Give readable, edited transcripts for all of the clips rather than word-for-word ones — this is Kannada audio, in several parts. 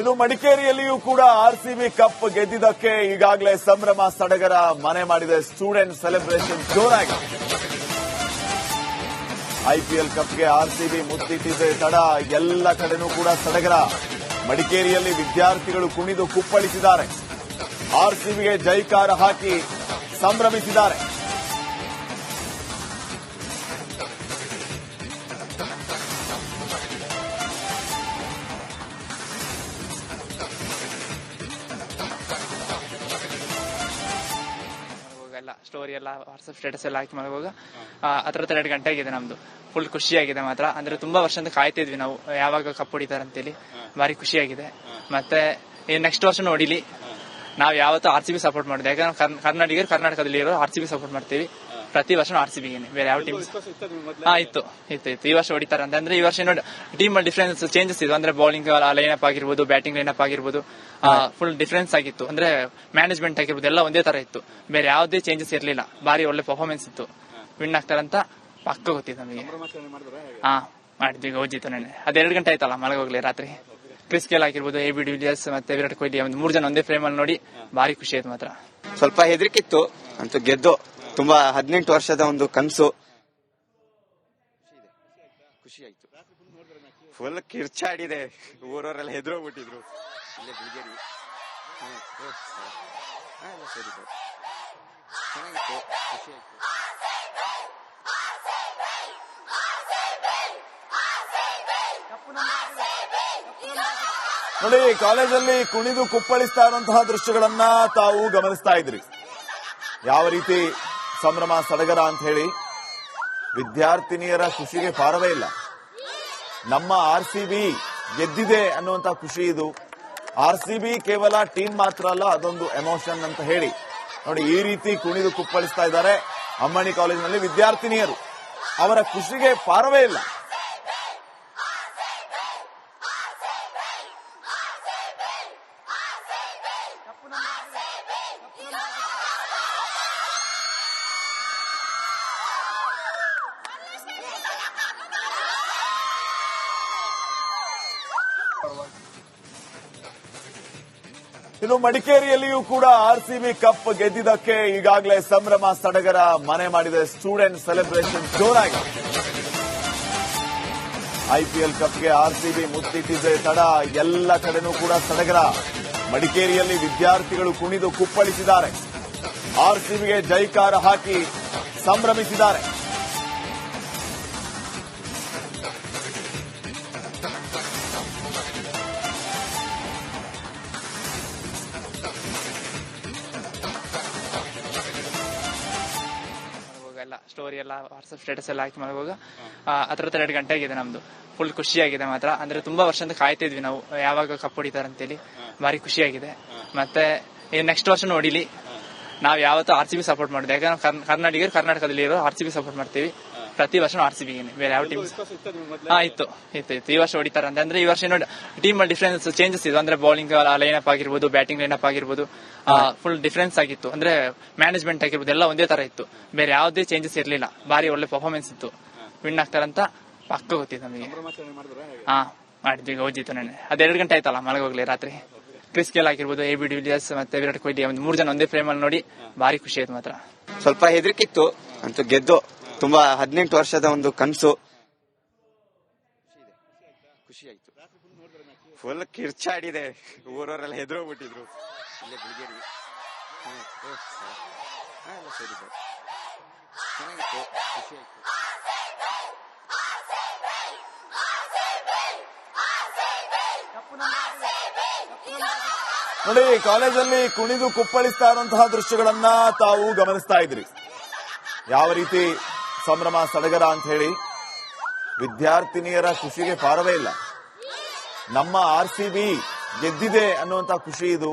ಇದು ಮಡಿಕೇರಿಯಲ್ಲಿಯೂ ಕೂಡ ಆರ್ಸಿಬಿ ಕಪ್ ಗೆದ್ದಿದ್ದಕ್ಕೆ ಈಗಾಗಲೇ ಸಂಭ್ರಮ ಸಡಗರ ಮನೆ ಮಾಡಿದೆ. ಸ್ಟೂಡೆಂಟ್ ಸೆಲೆಬ್ರೇಷನ್ ಜೋರಾಗಿ. ಐಪಿಎಲ್ ಕಪ್ಗೆ ಆರ್ಸಿಬಿ ಮುತ್ತಿಟ್ಟಿದೆ ತಡ. ಎಲ್ಲ ಕಡೆನೂ ಕೂಡ ಸಡಗರ. ಮಡಿಕೇರಿಯಲ್ಲಿ ವಿದ್ಯಾರ್ಥಿಗಳು ಕುಣಿದು ಕುಪ್ಪಳಿಸಿದ್ದಾರೆ. ಆರ್ಸಿಬಿಗೆ ಜೈಕಾರ ಹಾಕಿ ಸಂಭ್ರಮಿಸಿದ್ದಾರೆ. ಸ್ಟೋರಿ ಎಲ್ಲ ವಾಟ್ಸ್ಆಪ್ ಸ್ಟೇಟಸ್ ಎಲ್ಲ ಹಾಕಿ ಮಾಡುವಾಗ 12 ಗಂಟೆ ಆಗಿದೆ. ನಮ್ದು ಫುಲ್ ಖುಷಿಯಾಗಿದೆ ಮಾತ್ರ. ಅಂದ್ರೆ ತುಂಬಾ ವರ್ಷದಿಂದ ಕಾಯ್ತಿದ್ವಿ ನಾವು ಯಾವಾಗ ಕಪ್ ಹೊಡಿತಾರೆ ಅಂತೇಳಿ. ಭಾರಿ ಖುಷಿಯಾಗಿದೆ. ಮತ್ತೆ ನೆಕ್ಸ್ಟ್ ವರ್ಷ ನೋಡಿಲಿ. ನಾವು ಯಾವತ್ತೂ ಆರ್ಸಿಬಿ ಸಪೋರ್ಟ್ ಮಾಡಿದ್ವಿ. ಯಾಕಂದ್ರೆ ಕರ್ನಾಟಕರು ಕರ್ನಾಟಕದಲ್ಲಿ ಇರೋ ಆರ್ಸಿಬಿ ಸಪೋರ್ಟ್ ಮಾಡ್ತೀವಿ. ಪ್ರತಿ ವರ್ಷ ಆರ್ಸಿಬಿಗೆ, ಬೇರೆ ಯಾವ ಟೀಮ್ ಇತ್ತು. ಈ ವರ್ಷ ಹೊಡಿತಾರೆ ಅಂದ್ರೆ ಈ ವರ್ಷ ಟೀಮ್ ಡಿಫರೆನ್ಸ್ ಚೇಂಜಸ್ ಇದೆ. ಅಂದ್ರೆ ಬೌಲಿಂಗ್ ಲೈನಪ್ ಆಗಿರ್ಬೋದು, ಬ್ಯಾಟಿಂಗ್ ಲೈನಪ್ ಆಗಿರ್ಬೋದು, ಫುಲ್ ಡಿಫರೆನ್ಸ್ ಆಗಿತ್ತು. ಅಂದ್ರೆ ಮ್ಯಾನೇಜ್ಮೆಂಟ್ ಆಗಿರ್ಬೋದು ಎಲ್ಲ ಒಂದೇ ತರ ಇತ್ತು. ಬೇರೆ ಯಾವುದೇ ಚೇಂಜಸ್ ಇರಲಿಲ್ಲ. ಭಾರಿ ಒಳ್ಳೆ ಪರ್ಫಾರ್ಮೆನ್ಸ್ ಇತ್ತು. ವಿನ್ ಆಗ್ತಾರಂತ ಪಕ್ಕ ಗೊತ್ತಿತ್ತು ನಮಗೆ. ಮಾಡಿದ್ವಿ. ಗೋಜಿತ್ತು ನೆನೆ. ಅದು 2 ಗಂಟೆ ಆಯ್ತಲ್ಲ ಮಲಗೋಗ್ಲಿ ರಾತ್ರಿ. ಕ್ರಿಸ್ ಗೇಲ್ ಆಗಿರ್ಬೋದು, ಎ ಬಿ ಡಿವಿಲಿಯರ್ಸ್ ಮತ್ತೆ ವಿರಾಟ್ ಕೊಹ್ಲಿ ಒಂದು 3 ಜನ ಒಂದೇ ಫ್ರೇಮ್ ಅಲ್ಲಿ ನೋಡಿ ಭಾರಿ ಖುಷಿ ಆಯ್ತು ಮಾತ್ರ. ಸ್ವಲ್ಪ ಹೆದರಿಕಿತ್ತು ಅಂತೂ ಗೆದ್ದು. ತುಂಬಾ 18 ವರ್ಷದ ಒಂದು ಕನಸು. ಖುಷಿ ಆಯ್ತು. ಫುಲ್ ಕಿರ್ಚಾಡಿದೆ. ಊರವರೆಲ್ಲ ಹೆದರೋಗ್ಬಿಟ್ಟಿದ್ರು. ಇಲ್ಲೇ ಬಿಳಿಗೇರಿ ಸರಿ ಚೆನ್ನಾಗಿತ್ತು. ಖುಷಿ ಆಯ್ತು. ನೋಡಿ, ಕಾಲೇಜಲ್ಲಿ ಕುಣಿದು ಕುಪ್ಪಳಿಸ್ತಾ ಇರುವಂತಹ ದೃಶ್ಯಗಳನ್ನ ತಾವು ಗಮನಿಸ್ತಾ ಇದ್ರಿ. ಯಾವ ರೀತಿ ಸಂಭ್ರಮ ಸಡಗರ ಅಂತ ಹೇಳಿ. ವಿದ್ಯಾರ್ಥಿನಿಯರ ಖುಷಿಗೆ ಪಾರವೇ ಇಲ್ಲ. ನಮ್ಮ ಆರ್ಸಿಬಿ ಗೆದ್ದಿದೆ ಅನ್ನುವಂತ ಖುಷಿ ಇದು. ಆರ್ಸಿಬಿ ಕೇವಲ ಟೀಮ್ ಮಾತ್ರ ಅಲ್ಲ, ಅದೊಂದು ಎಮೋಷನ್ ಅಂತ ಹೇಳಿ ನೋಡಿ ಈ ರೀತಿ ಕುಣಿದು ಕುಪ್ಪಳಿಸ್ತಾ ಇದ್ದಾರೆ ಅಮ್ಮಣಿ ಕಾಲೇಜಿನಲ್ಲಿ ವಿದ್ಯಾರ್ಥಿನಿಯರು. ಅವರ ಖುಷಿಗೆ ಪಾರವೇ ಇಲ್ಲ. ಇನ್ನು ಮಡಿಕೇರಿಯಲ್ಲಿಯೂ ಕೂಡ ಆರ್ಸಿಬಿ ಕಪ್ ಗೆದ್ದಿದ್ದಕ್ಕೆ ಈಗಾಗಲೇ ಸಂಭ್ರಮ ಸಡಗರ ಮನೆ ಮಾಡಿದೆ. ಸ್ಟೂಡೆಂಟ್ ಸೆಲೆಬ್ರೇಷನ್ ಜೋರಾಗಿ. ಐಪಿಎಲ್ ಕಪ್ಗೆ ಆರ್ಸಿಬಿ ಮುತ್ತಿಟ್ಟಿದೆ ತಡ. ಎಲ್ಲ ಕಡೆನೂ ಕೂಡ ಸಡಗರ. ಮಡಿಕೇರಿಯಲ್ಲಿ ವಿದ್ಯಾರ್ಥಿಗಳು ಕುಣಿದು ಕುಪ್ಪಳಿಸಿದ್ದಾರೆ. ಆರ್ಸಿಬಿಗೆ ಜೈಕಾರ ಹಾಕಿ ಸಂಭ್ರಮಿಸಿದ್ದಾರೆ. ಸ್ಟೋರಿ ಎಲ್ಲ ವಾಟ್ಸ್ಆಪ್ ಸ್ಟೇಟಸ್ ಎಲ್ಲ ಹಾಕಿ ಮಾಡುವಾಗ 12 ಗಂಟೆ ಆಗಿದೆ. ನಮ್ದು ಫುಲ್ ಖುಷಿಯಾಗಿದೆ ಮಾತ್ರ. ಅಂದ್ರೆ ತುಂಬಾ ವರ್ಷದಿಂದ ಕಾಯ್ತಿದ್ವಿ ನಾವು ಯಾವಾಗ ಕಪ್ ಹೊಡಿತಾರೆ ಅಂತೇಳಿ. ಭಾರಿ ಖುಷಿಯಾಗಿದೆ. ಮತ್ತೆ ನೆಕ್ಸ್ಟ್ ವರ್ಷ ನೋಡಿಲಿ. ನಾವು ಯಾವತ್ತೂ ಆರ್ಸಿಬಿ ಸಪೋರ್ಟ್ ಮಾಡಿದ್ವಿ. ಯಾಕಂದ್ರೆ ಕರ್ನಾಟಕರು ಕರ್ನಾಟಕದಲ್ಲಿ ಇರೋ ಆರ್ಸಿಬಿ ಸಪೋರ್ಟ್ ಮಾಡ್ತೀವಿ. ಪ್ರತಿ ವರ್ಷ ಆರ್ಸಿಬಿಗೆ, ಬೇರೆ ಯಾವ ಟೀಮ್ ಇತ್ತು. ಈ ವರ್ಷ ಹೊಡಿತಾರೆ ಅಂದ್ರೆ ಈ ವರ್ಷ ಟೀಮ್ ಡಿಫರೆನ್ಸ್ ಚೇಂಜಸ್ ಇದೆ. ಅಂದ್ರೆ ಬೌಲಿಂಗ್ ಲೈನಪ್ ಆಗಿರ್ಬೋದು, ಬ್ಯಾಟಿಂಗ್ ಲೈನಪ್ ಆಗಿರ್ಬೋದು, ಫುಲ್ ಡಿಫರೆನ್ಸ್ ಆಗಿತ್ತು. ಅಂದ್ರೆ ಮ್ಯಾನೇಜ್ಮೆಂಟ್ ಆಗಿರ್ಬೋದು ಎಲ್ಲ ಒಂದೇ ತರ ಇತ್ತು. ಬೇರೆ ಯಾವುದೇ ಚೇಂಜಸ್ ಇರಲಿಲ್ಲ. ಭಾರಿ ಒಳ್ಳೆ ಪರ್ಫಾರ್ಮೆನ್ಸ್ ಇತ್ತು. ವಿನ್ ಆಗ್ತಾರಂತ ಪಕ್ಕ ಗೊತ್ತಿತ್ತು ನಮಗೆ. ಮಾಡಿದ್ವಿ. ಗೋಜಿತ್ತು ನೆನೆ. ಅದು 2 ಗಂಟೆ ಆಯ್ತಲ್ಲ ಮಲಗೋಗ್ಲಿ ರಾತ್ರಿ. ಕ್ರಿಸ್ ಗೇಲ್ ಆಗಿರ್ಬೋದು, ಎ ಬಿ ಡಿವಿಲಿಯರ್ಸ್ ಮತ್ತೆ ವಿರಾಟ್ ಕೊಹ್ಲಿ ಒಂದು 3 ಜನ ಒಂದೇ ಫ್ರೇಮ್ ಅಲ್ಲಿ ನೋಡಿ ಭಾರಿ ಖುಷಿ ಆಯ್ತು ಮಾತ್ರ. ಸ್ವಲ್ಪ ಹೆದರಿಕಿತ್ತು ಅಂತೂ ಗೆದ್ದು. ತುಂಬಾ 18 ವರ್ಷದ ಒಂದು ಕನಸು. ಖುಷಿ ಆಯ್ತು. ಫುಲ್ ಕಿರ್ಚಾಡಿದೆ. ಊರವರೆಲ್ಲ ಹೆದರೋಗ್ಬಿಟ್ಟಿದ್ರು. ಇಲ್ಲೇ ಬಿಳಿಗೇರಿ ಸರಿ ಚೆನ್ನಾಗಿತ್ತು. ಖುಷಿ ಆಯ್ತು. ನೋಡಿ, ಕಾಲೇಜಲ್ಲಿ ಕುಣಿದು ಕುಪ್ಪಳಿಸ್ತಾ ಇರುವಂತಹ ದೃಶ್ಯಗಳನ್ನ ತಾವು ಗಮನಿಸ್ತಾ ಇದ್ರಿ. ಯಾವ ರೀತಿ ಸಂಭ್ರಮ ಸಡಗರ ಅಂತ ಹೇಳಿ. ವಿದ್ಯಾರ್ಥಿನಿಯರ ಖುಷಿಗೆ ಪಾರವೇ ಇಲ್ಲ. ನಮ್ಮ ಆರ್ಸಿಬಿ ಗೆದ್ದಿದೆ ಅನ್ನುವಂತ ಖುಷಿ ಇದು.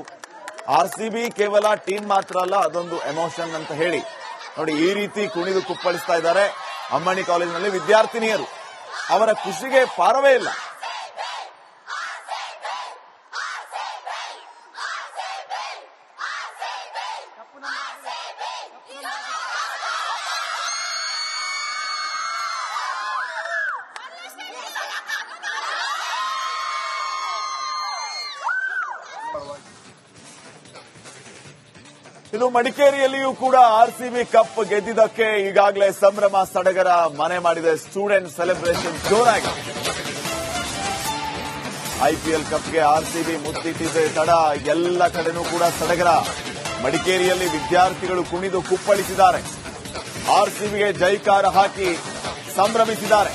ಆರ್ಸಿಬಿ ಕೇವಲ ಟೀಮ್ ಮಾತ್ರ ಅಲ್ಲ, ಅದೊಂದು ಎಮೋಷನ್ ಅಂತ ಹೇಳಿ ನೋಡಿ ಈ ರೀತಿ ಕುಣಿದು ಕುಪ್ಪಳಿಸ್ತಾ ಇದ್ದಾರೆ ಅಮ್ಮಣಿ ಕಾಲೇಜಿನಲ್ಲಿ ವಿದ್ಯಾರ್ಥಿನಿಯರು. ಅವರ ಖುಷಿಗೆ ಪಾರವೇ ಇಲ್ಲ. ಇನ್ನು ಮಡಿಕೇರಿಯಲ್ಲಿಯೂ ಕೂಡ ಆರ್ಸಿಬಿ ಕಪ್ ಗೆದ್ದಿದ್ದಕ್ಕೆ ಈಗಾಗಲೇ ಸಂಭ್ರಮ ಸಡಗರ ಮನೆ ಮಾಡಿದೆ. ಸ್ಟೂಡೆಂಟ್ ಸೆಲೆಬ್ರೇಷನ್ ಜೋರಾಗಿ. ಐಪಿಎಲ್ ಕಪ್ಗೆ ಆರ್ಸಿಬಿ ಮುತ್ತಿಟ್ಟಿದೆ ತಡ. ಎಲ್ಲ ಕಡೆನೂ ಕೂಡ ಸಡಗರ. ಮಡಿಕೇರಿಯಲ್ಲಿ ವಿದ್ಯಾರ್ಥಿಗಳು ಕುಣಿದು ಕುಪ್ಪಳಿಸಿದ್ದಾರೆ. ಆರ್ಸಿಬಿಗೆ ಜೈಕಾರ ಹಾಕಿ ಸಂಭ್ರಮಿಸಿದ್ದಾರೆ.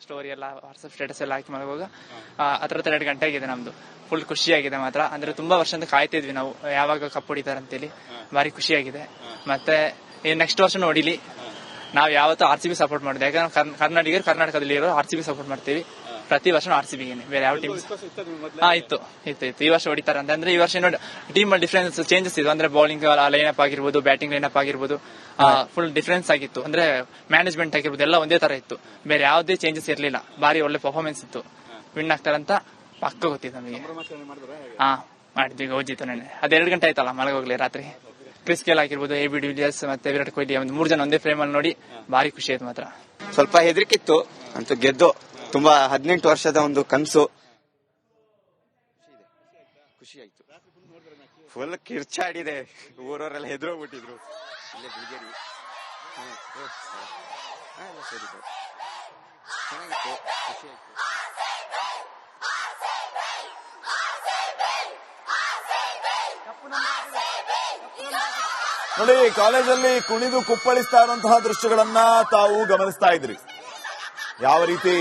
ಸ್ಟೋರಿ ಎಲ್ಲ ವಾಟ್ಸ್ಆಪ್ ಸ್ಟೇಟಸ್ ಎಲ್ಲ ಹಾಕಿ ಮಲಗುವಾಗ 2 ಗಂಟೆ ಆಗಿದೆ ನಮ್ದು. ಫುಲ್ ಖುಷಿಯಾಗಿದೆ ಮಾತ್ರ. ಅಂದ್ರೆ ತುಂಬಾ ವರ್ಷದಿಂದ ಕಾಯ್ತಿದ್ವಿ ನಾವು ಯಾವಾಗ ಕಪ್ ಹೊಡಿತಾರೆ ಅಂತೇಳಿ. ಭಾರಿ ಖುಷಿಯಾಗಿದೆ. ಮತ್ತೆ ನೆಕ್ಸ್ಟ್ ವರ್ಷ ನೋಡಿಲಿ. ನಾವು ಯಾವತ್ತೂ ಆರ್ಸಿಬಿ ಸಪೋರ್ಟ್ ಮಾಡಿದ್ವಿ. ಯಾಕಂದ್ರೆ ಕರ್ನಾಟಕರು ಕರ್ನಾಟಕದಲ್ಲಿ ಇರೋ ಆರ್ಸಿಬಿ ಸಪೋರ್ಟ್ ಮಾಡ್ತೀವಿ. ಪ್ರತಿ ವರ್ಷ ಆರ್ಸಿಬಿಗೆ, ಬೇರೆ ಯಾವ ಟೀಮ್ ಇತ್ತು. ಈ ವರ್ಷ ಹೊಡಿತಾರೆ ಅಂದ್ರೆ ಈ ವರ್ಷ ಟೀಮ್ ಅಲ್ಲಿ ಡಿಫರೆನ್ಸ್ ಚೇಂಜಸ್ ಇತ್ತು. ಅಂದ್ರೆ ಬೌಲಿಂಗ್ ಲೈನಪ್ ಆಗಿರ್ಬೋದು, ಬ್ಯಾಟಿಂಗ್ ಲೈನಪ್ ಆಗಿರ್ಬೋದು, ಫುಲ್ ಡಿಫರೆನ್ಸ್ ಆಗಿತ್ತು. ಅಂದ್ರೆ ಮ್ಯಾನೇಜ್ಮೆಂಟ್ ಆಗಿರ್ಬೋದು ಎಲ್ಲ ಒಂದೇ ತರ ಇತ್ತು. ಬೇರೆ ಯಾವುದೇ ಚೇಂಜಸ್ ಇರಲಿಲ್ಲ. ಭಾರಿ ಒಳ್ಳೆ ಪರ್ಫಾರ್ಮೆನ್ಸ್ ಇತ್ತು. ವಿನ್ ಆಗ್ತಾರಂತ ಪಕ್ಕ ಗೊತ್ತಿತ್ತು ನಮಗೆ. ಮಾಡಿದ್ವಿ ಗೌಜಿತ್ತು ನೆನೆ. 2 ಗಂಟೆ ಆಯ್ತಲ್ಲ ಮಲಗೋಗ್ಲಿ ರಾತ್ರಿ. ಕ್ರಿಸ್ ಗೇಲ್ ಆಗಿರ್ಬೋದು, ಎ ಬಿ ಡಿವಿಲಿಯರ್ಸ್ ಮತ್ತೆ ವಿರಾಟ್ ಕೊಹ್ಲಿ, ಒಂದು 3 ಜನ ಒಂದೇ ಫ್ರೇಮ್ ಅಲ್ಲಿ ನೋಡಿ ಭಾರಿ ಖುಷಿ ಆಯ್ತು ಮಾತ್ರ. ಸ್ವಲ್ಪ ಹೆದರಿಕಿತ್ತು ಅಂತೂ ಗೆದ್ದು. ತುಂಬಾ 18 ವರ್ಷದ ಒಂದು ಕನಸು. ಖುಷಿ ಆಯ್ತು. ಫುಲ್ ಕಿರ್ಚಾಡಿದೆ. ಊರವರೆಲ್ಲ ಹೆದರೋಗ್ಬಿಟ್ಟಿದ್ರು. ಇಲ್ಲೇ ಬಿಳಿಗೇರಿ ಚೆನ್ನಾಗಿತ್ತು. ಖುಷಿ ಆಯ್ತು. ನೋಡಿ, ಕಾಲೇಜಲ್ಲಿ ಕುಣಿದು ಕುಪ್ಪಳಿಸ್ತಾ ಇರುವಂತಹ ದೃಶ್ಯಗಳನ್ನ ತಾವು ಗಮನಿಸ್ತಾ ಇದ್ರಿ. ಯಾವ ರೀತಿ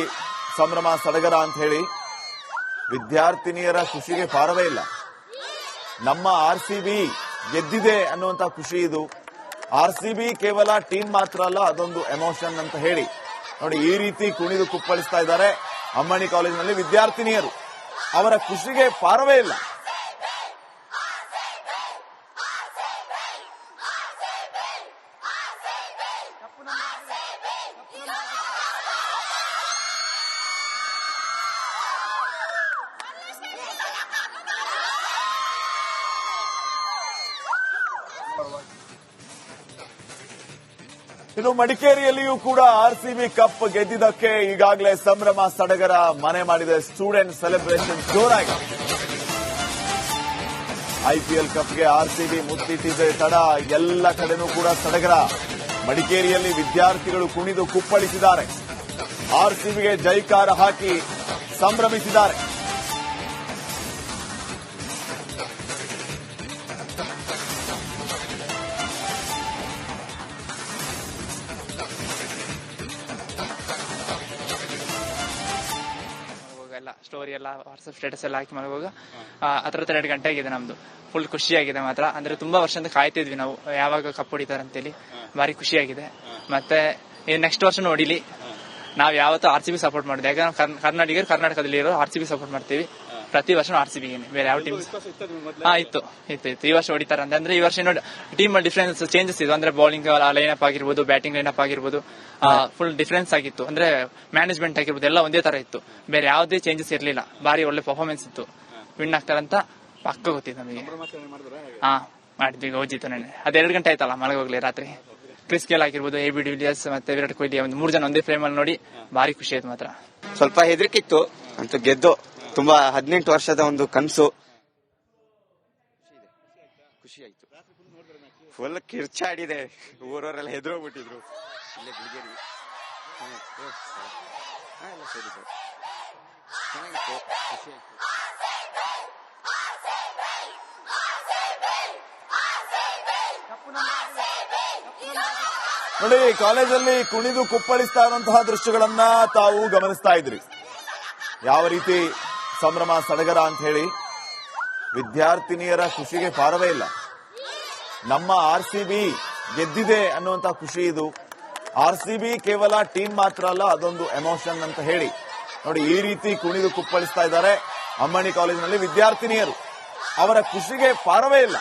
ಸಂಭ್ರಮ ಸಡಗರ ಅಂತ ಹೇಳಿ. ವಿದ್ಯಾರ್ಥಿನಿಯರ ಖುಷಿಗೆ ಪಾರವೇ ಇಲ್ಲ. ನಮ್ಮ ಆರ್ಸಿಬಿ ಗೆದ್ದಿದೆ ಅನ್ನುವಂತ ಖುಷಿ ಇದು. ಆರ್ಸಿಬಿ ಕೇವಲ ಟೀಮ್ ಮಾತ್ರ ಅಲ್ಲ, ಅದೊಂದು ಎಮೋಷನ್ ಅಂತ ಹೇಳಿ ನೋಡಿ ಈ ರೀತಿ ಕುಣಿದು ಕುಪ್ಪಳಿಸ್ತಾ ಇದ್ದಾರೆ ಅಮ್ಮಣಿ ಕಾಲೇಜಿನಲ್ಲಿ ವಿದ್ಯಾರ್ಥಿನಿಯರು. ಅವರ ಖುಷಿಗೆ ಪಾರವೇ ಇಲ್ಲ. ಇನ್ನು ಮಡಿಕೇರಿಯಲ್ಲಿಯೂ ಕೂಡ ಆರ್ಸಿಬಿ ಕಪ್ ಗೆದ್ದಿದ್ದಕ್ಕೆ ಈಗಾಗಲೇ ಸಂಭ್ರಮ ಸಡಗರ ಮನೆ ಮಾಡಿದೆ. ಸ್ಟೂಡೆಂಟ್ ಸೆಲೆಬ್ರೇಷನ್ ಜೋರಾಗಿ. ಐಪಿಎಲ್ ಕಪ್ಗೆ ಆರ್ಸಿಬಿ ಮುತ್ತಿಟ್ಟಿದೆ ತಡ. ಎಲ್ಲ ಕಡೆನೂ ಕೂಡ ಸಡಗರ. ಮಡಿಕೇರಿಯಲ್ಲಿ ವಿದ್ಯಾರ್ಥಿಗಳು ಕುಣಿದು ಕುಪ್ಪಳಿಸಿದ್ದಾರೆ. ಆರ್ಸಿಬಿಗೆ ಜೈಕಾರ ಹಾಕಿ ಸಂಭ್ರಮಿಸಿದ್ದಾರೆ. ಸ್ಟೋರಿ ಎಲ್ಲ ವಾಟ್ಸ್ಆಪ್ ಸ್ಟೇಟಸ್ ಎಲ್ಲ ಹಾಕಿ ಮಲಗುವಾಗ 2 ಗಂಟೆ ಆಗಿದೆ ನಮ್ದು. ಫುಲ್ ಖುಷಿಯಾಗಿದೆ ಮಾತ್ರ. ಅಂದ್ರೆ ತುಂಬಾ ವರ್ಷದಿಂದ ಕಾಯ್ತಿದ್ವಿ ನಾವು ಯಾವಾಗ ಕಪ್ ಹೊಡಿತಾರೆ ಅಂತೇಳಿ. ಭಾರಿ ಖುಷಿಯಾಗಿದೆ. ಮತ್ತೆ ನೆಕ್ಸ್ಟ್ ವರ್ಷ ನೋಡಿಲಿ. ನಾವು ಯಾವತ್ತೂ ಆರ್ಸಿಬಿ ಸಪೋರ್ಟ್ ಮಾಡಿದ್ವಿ. ಯಾಕಂದ್ರೆ ಕರ್ನಾಟಕರು ಕರ್ನಾಟಕದಲ್ಲಿ ಇರೋ ಆರ್ಸಿಬಿ ಸಪೋರ್ಟ್ ಮಾಡ್ತೀವಿ. ಪ್ರತಿ ವರ್ಷ ಆರ್ಸಿಬಿಗೆ, ಬೇರೆ ಯಾವ ಟೀಮ್ ಇತ್ತು. ಈ ವರ್ಷ ಹೊಡಿತಾರೆ ಅಂದ್ರೆ ಈ ವರ್ಷ ಟೀಮ್ ಅಲ್ಲಿ ಡಿಫರೆನ್ಸ್ ಚೇಂಜಸ್ ಇತ್ತು. ಅಂದ್ರೆ ಬೌಲಿಂಗ್ ಲೈನಪ್ ಆಗಿರ್ಬೋದು, ಬ್ಯಾಟಿಂಗ್ ಲೈನಪ್ ಆಗಿರ್ಬೋದು, ಫುಲ್ ಡಿಫರೆನ್ಸ್ ಆಗಿತ್ತು. ಅಂದ್ರೆ ಮ್ಯಾನೇಜ್ಮೆಂಟ್ ಆಗಿರ್ಬೋದು ಎಲ್ಲ ಒಂದೇ ತರ ಇತ್ತು. ಬೇರೆ ಯಾವುದೇ ಚೇಂಜಸ್ ಇರಲಿಲ್ಲ. ಭಾರಿ ಒಳ್ಳೆ ಪರ್ಫಾರ್ಮೆನ್ಸ್ ಇತ್ತು. ವಿನ್ ಆಗ್ತಾರಂತ ಪಕ್ಕ ಗೊತ್ತಿತ್ತು ನಮಗೆ. ಮಾಡಿದ್ವಿ ಗೌಜಿತ್ತು ನೆನೆ. 2 ಗಂಟೆ ಆಯ್ತಲ್ಲ ಮಲಗೋಗ್ಲಿ ರಾತ್ರಿ. ಕ್ರಿಸ್ ಗೇಲ್ ಆಗಿರ್ಬೋದು, ಎ ಬಿ ಡಿವಿಲಿಯರ್ಸ್ ಮತ್ತೆ ವಿರಾಟ್ ಕೊಹ್ಲಿ, ಒಂದು 3 ಜನ ಒಂದೇ ಫ್ರೇಮ್ ಅಲ್ಲಿ ನೋಡಿ ಭಾರಿ ಖುಷಿ ಆಯ್ತು ಮಾತ್ರ. ಸ್ವಲ್ಪ ಹೆದರಿಕಿತ್ತು ಅಂತೂ ಗೆದ್ದು. ತುಂಬಾ 18 ವರ್ಷದ ಒಂದು ಕನಸು. ಖುಷಿ ಆಯ್ತು. ಫುಲ್ ಕಿರ್ಚಾಡಿದೆ. ಊರವರೆಲ್ಲ ಹೆದರೋಗ್ಬಿಟ್ಟಿದ್ರು. ಇಲ್ಲೇ ಬಿಳಿಗೇರಿ ಚೆನ್ನಾಗಿತ್ತು. ಖುಷಿ ಆಯ್ತು. ನೋಡಿ, ಕಾಲೇಜಲ್ಲಿ ಕುಣಿದು ಕುಪ್ಪಳಿಸ್ತಾ ಇರುವಂತಹ ದೃಶ್ಯಗಳನ್ನ ತಾವು ಗಮನಿಸ್ತಾ ಇದ್ರಿ. ಯಾವ ರೀತಿ ಸಂಭ್ರಮ ಸಡಗರ ಅಂತ ಹೇಳಿ. ವಿದ್ಯಾರ್ಥಿನಿಯರ ಖುಷಿಗೆ ಪಾರವೇ ಇಲ್ಲ. ನಮ್ಮ ಆರ್ಸಿಬಿ ಗೆದ್ದಿದೆ ಅನ್ನುವಂತ ಖುಷಿ ಇದು. ಆರ್ಸಿಬಿ ಕೇವಲ ಟೀಮ್ ಮಾತ್ರ ಅಲ್ಲ, ಅದೊಂದು ಎಮೋಷನ್ ಅಂತ ಹೇಳಿ ನೋಡಿ ಈ ರೀತಿ ಕುಣಿದು ಕುಪ್ಪಳಿಸ್ತಾ ಇದ್ದಾರೆ ಅಮ್ಮಣಿ ಕಾಲೇಜಿನಲ್ಲಿ ವಿದ್ಯಾರ್ಥಿನಿಯರು. ಅವರ ಖುಷಿಗೆ ಪಾರವೇ ಇಲ್ಲ.